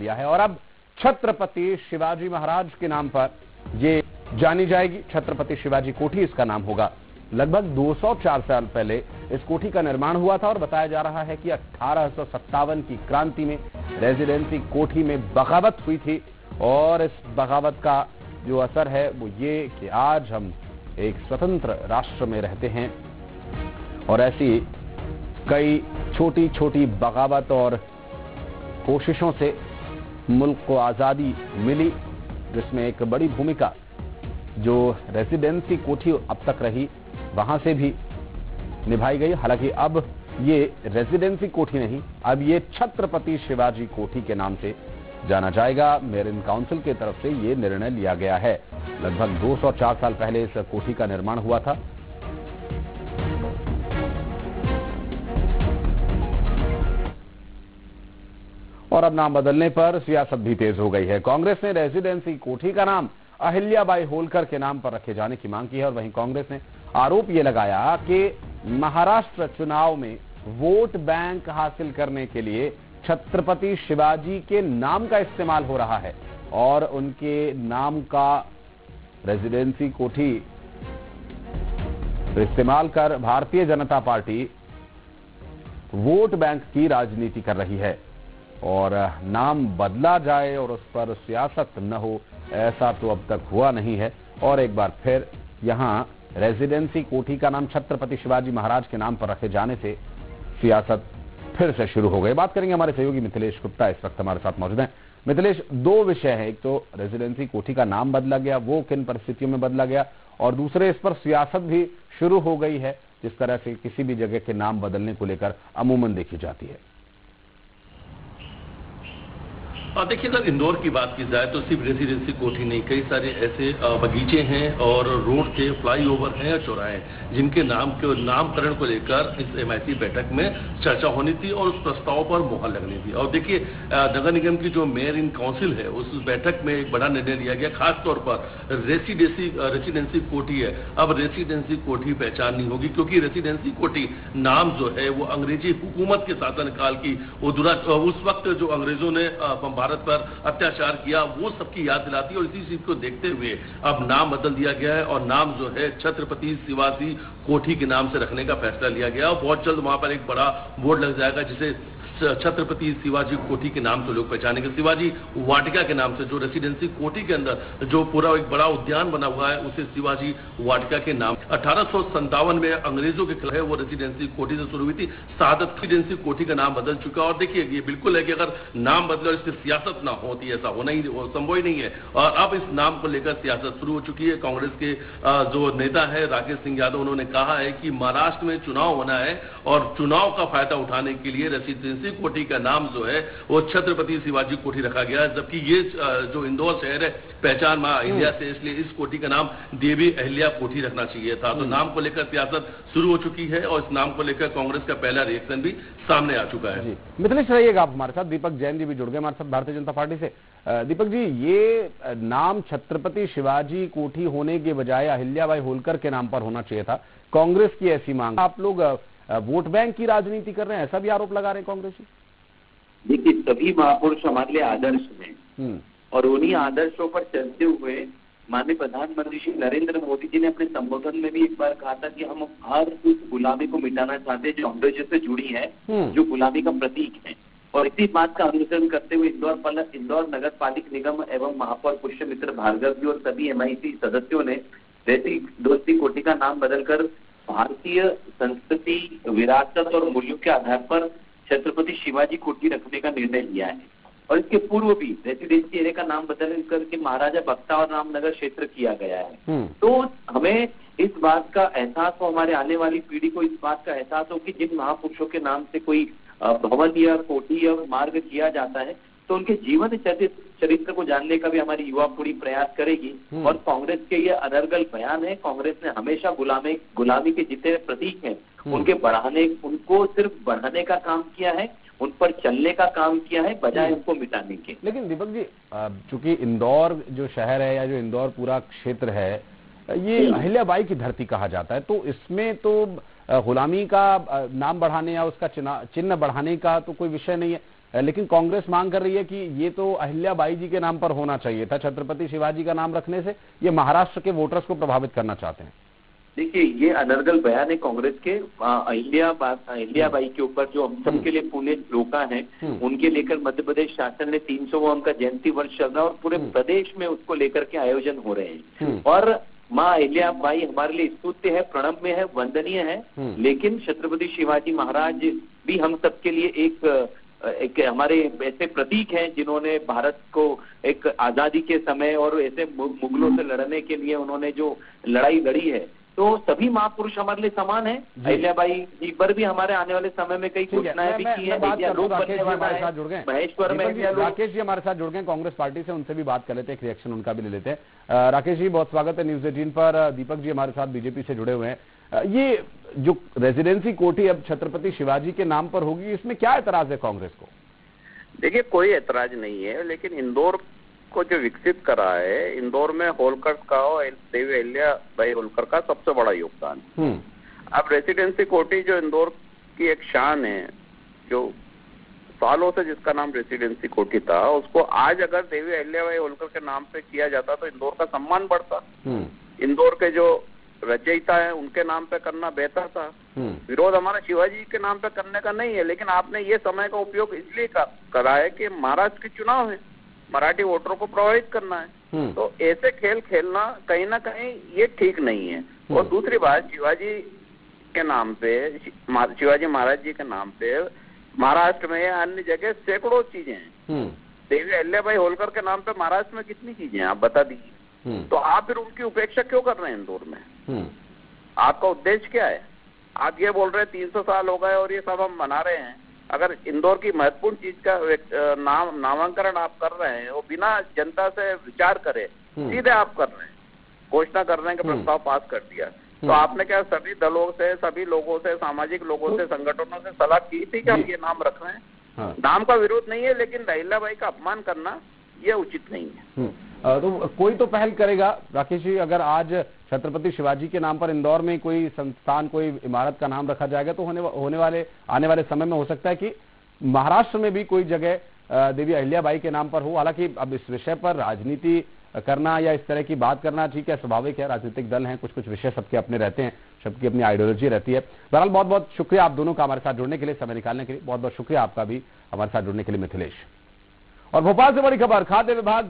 लिया है और अब छत्रपति शिवाजी महाराज के नाम पर ये जानी जाएगी। छत्रपति शिवाजी कोठी इसका नाम होगा। लगभग 204 साल पहले इस कोठी का निर्माण हुआ था और बताया जा रहा है कि 1857 की क्रांति में रेजिडेंसी कोठी में बगावत हुई थी और इस बगावत का जो असर है वो ये कि आज हम एक स्वतंत्र राष्ट्र में रहते हैं और ऐसी कई छोटी छोटी बगावत और कोशिशों से मुल्क को आजादी मिली, जिसमें एक बड़ी भूमिका जो रेजिडेंसी कोठी अब तक रही वहां से भी निभाई गई। हालांकि अब ये रेजिडेंसी कोठी नहीं, अब ये छत्रपति शिवाजी कोठी के नाम से जाना जाएगा। मेरिन काउंसिल की तरफ से ये निर्णय लिया गया है। लगभग 204 साल पहले इस कोठी का निर्माण हुआ था। और अब नाम बदलने पर सियासत भी तेज हो गई है। कांग्रेस ने रेजिडेंसी कोठी का नाम अहिल्याबाई होलकर के नाम पर रखे जाने की मांग की है और वहीं कांग्रेस ने आरोप ये लगाया कि महाराष्ट्र चुनाव में वोट बैंक हासिल करने के लिए छत्रपति शिवाजी के नाम का इस्तेमाल हो रहा है और उनके नाम का रेजिडेंसी कोठी इस्तेमाल कर Bharatiya Janata party vote bank की राजनीति कर रही है और नाम बदला जाए और उस पर सियासत न हो, ऐसा तो अब तक हुआ नहीं है। और एक बार फिर यहां रेजिडेंसी कोठी का नाम छत्रपति शिवाजी महाराज के नाम पर रखे जाने से सियासत फिर से शुरू हो गई। बात करेंगे हमारे सहयोगी मिथिलेश गुप्ता इस वक्त हमारे साथ मौजूद हैं। मिथिलेश, दो विषय है, एक तो रेजिडेंसी कोठी का नाम बदला गया, वो किन परिस्थितियों में बदला गया, और दूसरे इस पर सियासत भी शुरू हो गई है जिस तरह से किसी भी जगह के नाम बदलने को लेकर अमूमन देखी जाती है। देखिए, अगर इंदौर की बात की जाए तो सिर्फ रेजिडेंसी कोठी नहीं, कई सारे ऐसे बगीचे हैं और रोड के फ्लाईओवर हैं या चौराहे हैं जिनके नामकरण को लेकर इस एमआईसी बैठक में चर्चा होनी थी और उस प्रस्ताव पर मुहर लगनी थी। और देखिए, नगर निगम की जो मेयर इन काउंसिल है उस बैठक में एक बड़ा निर्णय लिया गया, खासतौर पर रेसिडेंसी कोठी है, अब रेसिडेंसी कोठी पहचान नहीं होगी, क्योंकि रेसिडेंसी कोठी नाम जो है वो अंग्रेजी हुकूमत के शासनकाल की उस वक्त जो अंग्रेजों ने भारत पर अत्याचार किया वो सबकी याद दिलाती है और इसी चीज को देखते हुए अब नाम बदल दिया गया है और नाम जो है छत्रपति शिवाजी कोठी के नाम से रखने का फैसला लिया गया और बहुत जल्द वहां पर एक बड़ा बोर्ड लग जाएगा जिसे छत्रपति शिवाजी कोठी के नाम से लोग पहचानेंगे। शिवाजी वाटिका के नाम से जो रेसिडेंसी कोठी के अंदर जो पूरा एक बड़ा उद्यान बना हुआ है उसे शिवाजी वाटिका के नाम 1857 में अंग्रेजों के खिलाफ वो रेसिडेंसी कोठी से शुरू हुई थी। सादत रेसिडेंसी कोठी का नाम बदल चुका और देखिए ये बिल्कुल है कि अगर नाम बदले इससे सियासत ना होती, ऐसा होना ही संभव ही नहीं है। और अब इस नाम को लेकर सियासत शुरू हो चुकी है। कांग्रेस के जो नेता है राकेश सिंह यादव, उन्होंने कहा है कि महाराष्ट्र में चुनाव होना है और चुनाव का फायदा उठाने के लिए रेसिडेंसी कोठी का नाम जो है वो छत्रपति शिवाजी कोठी रखा गया है, जबकि ये जो इंदौर शहर है पहचान मां अहिल्या से, इसलिए इस कोठी का नाम देवी अहिल्या कोठी रखना चाहिए था। तो नाम को लेकर सियासत शुरू हो चुकी है और इस नाम को लेकर कांग्रेस का पहला रिएक्शन भी सामने आ चुका है। मिथिलेश, रहिएगा आप हमारे साथ। दीपक जैन जी भी जुड़ गए हमारे साथ भारतीय जनता पार्टी से। दीपक जी, ये नाम छत्रपति शिवाजी कोठी होने के बजाय अहिल्याबाई होलकर के नाम पर होना चाहिए था, कांग्रेस की ऐसी मांग। आप लोग वोट बैंक की राजनीति कर रहे हैं, ऐसा भी आरोप लगा रहे हैं कांग्रेस जी? देखिए, सभी महापुरुष हमारे लिए आदर्श हैं और उन्हीं आदर्शों पर चलते हुए माननीय प्रधानमंत्री श्री नरेंद्र मोदी जी ने अपने संबोधन में भी एक बार कहा था कि हम हर उस गुलामी को मिटाना चाहते हैं जो अंग्रेजों से जुड़ी है, जो गुलामी का प्रतीक है। और इसी बात का अनुसरण करते हुए इंदौर नगर पालिक निगम एवं महापौर पुष्यमित्र भार्गव जी और सभी एमआईसी सदस्यों ने रेसिडेंसी कोठी का नाम बदलकर भारतीय संस्कृति, विरासत और मूल्यों के आधार पर छत्रपति शिवाजी कोठी रखने का निर्णय लिया है। और इसके पूर्व भी रेसिडेंसी एरिया का नाम बदल करके महाराजा बख्तावर रामनगर क्षेत्र किया गया है। तो हमें इस बात का एहसास हो, हमारे आने वाली पीढ़ी को इस बात का एहसास हो कि जिन महापुरुषों के नाम से कोई भवन या कोठी या मार्ग किया जाता है तो उनके जीवन चरित्र को जानने का भी हमारी युवा पीढ़ी प्रयास करेगी। और कांग्रेस के ये अनर्गल बयान है, कांग्रेस ने हमेशा गुलामी के जितने प्रतीक हैं उनको सिर्फ बढ़ाने का काम किया है, उन पर चलने का काम किया है बजाय उनको मिटाने के। लेकिन दीपक जी, चूंकि इंदौर जो शहर है या जो इंदौर पूरा क्षेत्र है ये अहिल्याबाई की धरती कहा जाता है, तो इसमें तो गुलामी का नाम बढ़ाने या उसका चिन्ह बढ़ाने का तो कोई विषय नहीं है। लेकिन कांग्रेस मांग कर रही है कि ये तो अहिल्याबाई जी के नाम पर होना चाहिए था, छत्रपति शिवाजी का नाम रखने से ये महाराष्ट्र के वोटर्स को प्रभावित करना चाहते हैं। देखिए, ये अनर्गल बयान है कांग्रेस के अहिल्याबाई के ऊपर, जो हम सबके लिए पुण्य श्लोका है, उनके लेकर मध्य प्रदेश शासन ने 300वां उनका जयंती वर्ष चल रहा है और पूरे प्रदेश में उसको लेकर के आयोजन हो रहे हैं। और माँ अहिल्याबाई हमारे लिए स्तुत्य है, प्रणम्य है, वंदनीय है, लेकिन छत्रपति शिवाजी महाराज भी हम सबके लिए एक हमारे ऐसे प्रतीक हैं जिन्होंने भारत को एक आजादी के समय और ऐसे मुगलों से लड़ने के लिए उन्होंने जो लड़ाई लड़ी है, तो सभी महापुरुष हमारे लिए समान है। अहिल्याबाई जी पर भी हमारे आने वाले समय में कई घोषणाएं भी की है। महेश्वर में राकेश जी हमारे साथ जुड़ गए कांग्रेस पार्टी से, उनसे भी बात कर लेते हैं, एक रिएक्शन उनका भी ले लेते हैं। राकेश जी, बहुत स्वागत है न्यूज 18 पर। दीपक जी हमारे साथ बीजेपी से जुड़े हुए हैं। ये जो रेजिडेंसी कोठी अब छत्रपति शिवाजी के नाम पर होगी, इसमें क्या एतराज है कांग्रेस को? देखिए, कोई एतराज नहीं है, लेकिन इंदौर को जो विकसित करा है, इंदौर में होलकर का और देवी अहिल्याबाई होलकर का सबसे बड़ा योगदान। अब रेसिडेंसी कोठी जो इंदौर की एक शान है, जो सालों से जिसका नाम रेसिडेंसी कोठी था, उसको आज अगर देवी अहिल्याबाई होलकर के नाम पे किया जाता तो इंदौर का सम्मान बढ़ता। इंदौर के जो रचयिता है उनके नाम पे करना बेहतर था। विरोध हमारा शिवाजी के नाम पे करने का नहीं है, लेकिन आपने ये समय का उपयोग इसलिए करा है कि महाराष्ट्र के चुनाव है, मराठी वोटरों को प्रभावित करना है। तो ऐसे खेल खेलना कहीं ना कहीं ये ठीक नहीं है। और दूसरी बात, शिवाजी के नाम पे, शिवाजी महाराज जी के नाम पे महाराष्ट्र में या अन्य जगह सैकड़ों चीजें हैं। देवी अहिल्याबाई होलकर के नाम पे महाराष्ट्र में कितनी चीजें हैं, आप बता दीजिए। तो आप फिर उनकी उपेक्षा क्यों कर रहे हैं इंदौर में? आपका उद्देश्य क्या है? आप ये बोल रहे हैं 300 साल हो गए और ये सब हम मना रहे हैं। अगर इंदौर की महत्वपूर्ण चीज का नामांकन आप कर रहे हैं, वो बिना जनता से विचार करे सीधे आप कर रहे हैं, घोषणा कर रहे हैं कि प्रस्ताव पास कर दिया। तो आपने क्या सभी दलों से, सभी लोगों से, सामाजिक लोगों से, संगठनों से सलाह की थी कि हम ये नाम रख रहे हैं? नाम का विरोध नहीं है, लेकिन अहिल्याबाई का अपमान करना ये उचित नहीं है। तो कोई तो पहल करेगा राकेश जी। अगर आज छत्रपति शिवाजी के नाम पर इंदौर में कोई संस्थान, कोई इमारत का नाम रखा जाएगा, तो आने वाले समय में हो सकता है कि महाराष्ट्र में भी कोई जगह देवी अहिल्याबाई के नाम पर हो। हालांकि अब इस विषय पर राजनीति करना या इस तरह की बात करना ठीक है, स्वाभाविक है, राजनीतिक दल हैं, कुछ विषय सबके अपने रहते हैं, सबकी अपनी आइडियोलॉजी रहती है। बहरहाल बहुत बहुत शुक्रिया आप दोनों का हमारे साथ जुड़ने के लिए, समय निकालने के लिए। बहुत बहुत शुक्रिया आपका भी हमारे साथ जुड़ने के लिए मिथिलेश। और भोपाल से बड़ी खबर, खाद्य विभाग